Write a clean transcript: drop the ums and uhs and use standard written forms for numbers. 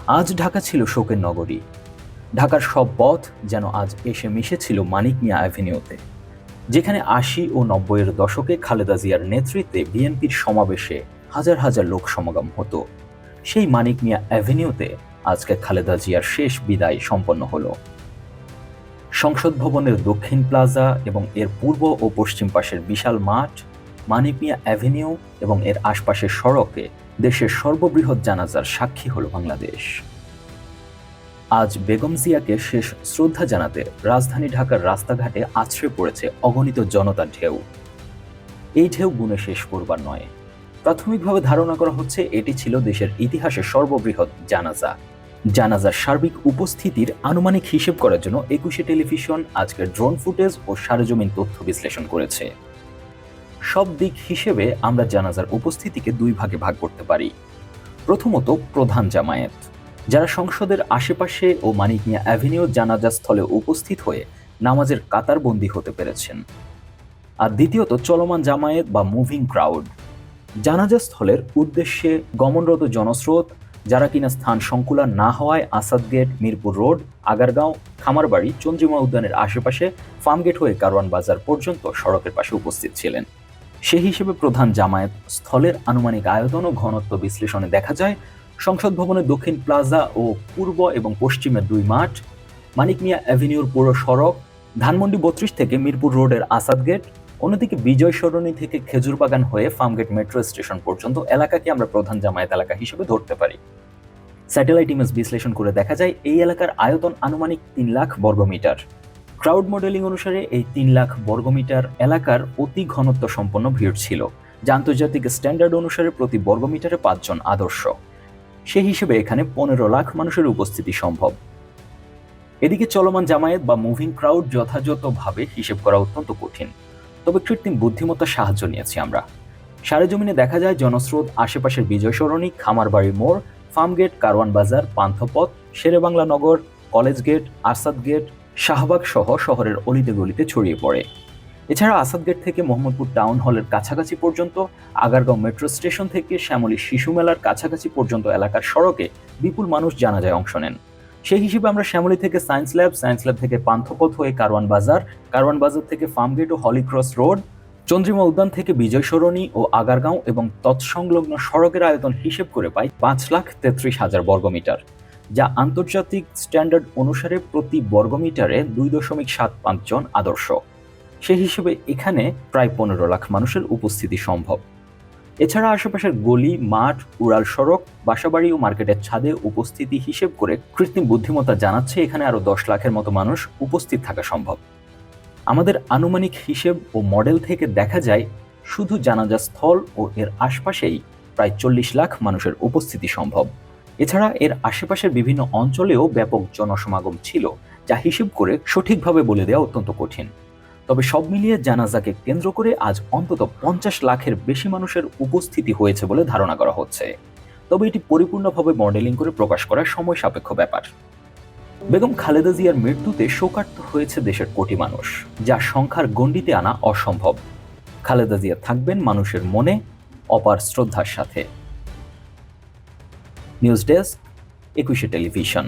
আজ ঢাকা ছিল শোকের নগরী। ঢাকার সব পথ যেন আজ এসে মিশেছিল মানিক মিয়া অ্যাভিনিউতে, যেখানে ৮০ ও ৯০-এর দশকে খালেদা জিয়ার নেতৃত্বে বিএনপির সমাবেশে হাজার হাজার লোক সমাগম হতো। সেই মানিক মিয়া অ্যাভিনিউতে আজকে খালেদা জিয়ার শেষ বিদায় সম্পন্ন হলো। সংসদ ভবনের দক্ষিণ প্লাজা এবং এর পূর্ব ও পশ্চিম পাশের বিশাল মাঠ, মানিক মিয়া অ্যাভিনিউ এবং এর আশপাশের সড়কে দেশের সর্ববৃহৎ জানাজার সাক্ষী হল বাংলাদেশ। আজ বেগম জিয়াকে শেষ শ্রদ্ধা জানাতে রাজধানী ঢাকার রাস্তাঘাটে আছড়ে পড়েছে অগণিত জনতার ঢেউ। এই ঢেউ গুণে শেষ করবার নয়। প্রাথমিকভাবে ধারণা করা হচ্ছে এটি ছিল দেশের ইতিহাসের সর্ববৃহৎ জানাজা। জানাজার সার্বিক উপস্থিতির আনুমানিক হিসেব করার জন্য ২১শে টেলিভিশন আজকের ড্রোন ফুটেজ ও সরেজমিন তথ্য বিশ্লেষণ করেছে। সব দিক হিসেবে আমরা জানাজার উপস্থিতিকে দুই ভাগে ভাগ করতে পারি। প্রথমত, প্রধান জামায়াত, যারা সংসদের আশেপাশে ও মানিক মিয়া অ্যাভিনিউ জানাজা স্থলে উপস্থিত হয়ে নামাজের কাতারবন্দি হতে পেরেছেন। আর দ্বিতীয়ত, চলমান জামায়াত বা মুভিং ক্রাউড, জানাজা স্থলের উদ্দেশ্যে গমনরত জনস্রোত, যারা কিনা স্থান সংকুলান না হওয়ায় আসাদ গেট, মিরপুর রোড, আগারগাঁও, খামারবাড়ি, চন্দ্রিমা উদ্যানের আশেপাশে ফার্মগেট হয়ে কারওয়ান বাজার পর্যন্ত সড়কের পাশে উপস্থিত ছিলেন। সেই হিসেবে প্রধান জামায়াত স্থলের আনুমানিক আয়তন ও ঘনত্ব বিশ্লেষণে দেখা যায়, সংসদ ভবনের দক্ষিণ প্লাজা ও পূর্ব এবং পশ্চিমের দুই মাঠ, মানিক মিয়া অ্যাভিনিউর পুরো সড়ক, ধানমন্ডি ৩২ থেকে মিরপুর রোডের আসাদ গেট, অন্যদিকে বিজয় সরণি থেকে খেজুরবাগান হয়ে ফার্মগেট মেট্রো স্টেশন পর্যন্ত এলাকাকে আমরা প্রধান জামায়াত এলাকা হিসেবে ধরতে পারি। স্যাটেলাইট ইমেজ বিশ্লেষণ করে দেখা যায় এই এলাকার আয়তন আনুমানিক ৩ লাখ বর্গমিটার। ক্রাউড মডেলিং অনুসারে এই ৩ লাখ বর্গমিটার এলাকার অতি ঘনত্ব সম্পন্ন ভিড় ছিল, যা আন্তর্জাতিক স্ট্যান্ডার্ড অনুসারে প্রতি বর্গমিটারে ৫ জন আদর্শ। সেই হিসেবে এখানে ১৫ লাখ মানুষের উপস্থিতি সম্ভব। এদিকে চলমান জামায়াত বা মুভিং ক্রাউড যথাযথভাবে হিসেব করা অত্যন্ত কঠিন, তবে কৃত্রিম বুদ্ধিমত্তার সাহায্য নিয়েছি আমরা। সরেজমিনে দেখা যায় জনস্রোত আশেপাশের বিজয় সরণি, খামারবাড়ি মোড়, Farmgate, Karwan Bazar, Panthapath, Sher-e-Bangla Nagar, college gate, Asad gate, Shahbag সহ শহরের অলিতে গলিতে ছড়িয়ে পড়ে। এছাড়া আসাদ গেট থেকে মোহাম্মদপুর টাউন হলের কাছাকাছি পর্যন্ত, আগারগাঁও মেট্রো স্টেশন থেকে শ্যামলী শিশু মেলার কাছাকাছি পর্যন্ত এলাকার সড়কে বিপুল মানুষ জানাজায় অংশ নেন। সেই হিসেবে আমরা শ্যামলী থেকে সায়েন্স ল্যাব থেকে পান্থপথ হয়ে কারওয়ান বাজার থেকে ফার্মগেট ও হলিক্রস রোড, চন্দ্রিমা উদ্যান থেকে বিজয় সরণি ও আগারগাঁও এবং তৎসংলগ্ন সড়কের আয়তন হিসেব করে পাই ৫,৩৩,০০০ বর্গমিটার, যা আন্তর্জাতিক স্ট্যান্ডার্ড অনুসারে প্রতি বর্গমিটারে ২.৭৫ জন আদর্শ। সেই হিসেবে এখানে প্রায় ১৫ লাখ মানুষের উপস্থিতি সম্ভব। এছাড়া আশেপাশের গলি, মাঠ, উড়াল সড়ক, বাসাবাড়ি ও মার্কেটের ছাদে উপস্থিতি হিসেব করে কৃত্রিম বুদ্ধিমত্তা জানাচ্ছে এখানে আরো ১০ লাখের মতো মানুষ উপস্থিত থাকা সম্ভব। আমাদের আনুমানিক হিসেব ও মডেল থেকে দেখা যায় শুধু জানাজা স্থল ও এর আশপাশেই প্রায় ৪০ লাখ মানুষের উপস্থিতি সম্ভব। এছাড়া এর আশেপাশের বিভিন্ন অঞ্চলেও ব্যাপক জনসমাগম ছিল, যা হিসেব করে সঠিকভাবে বলে দেওয়া অত্যন্ত কঠিন। তবে সব মিলিয়ে জানাজাকে কেন্দ্র করে আজ অন্তত ৫০ লাখের বেশি মানুষের উপস্থিতি হয়েছে বলে ধারণা করা হচ্ছে। তবে এটি পরিপূর্ণভাবে মডেলিং করে প্রকাশ করা সময় সাপেক্ষ ব্যাপার। বেগম খালেদা জিয়ার মৃত্যুতে শোকার্ত হয়েছে দেশের কোটি মানুষ, যা সংখ্যার গণ্ডিতে আনা অসম্ভব। খালেদা জিয়া থাকবেন মানুষের মনে অপার শ্রদ্ধার সাথে। নিউজ ডেস্ক, ২১শে টেলিভিশন।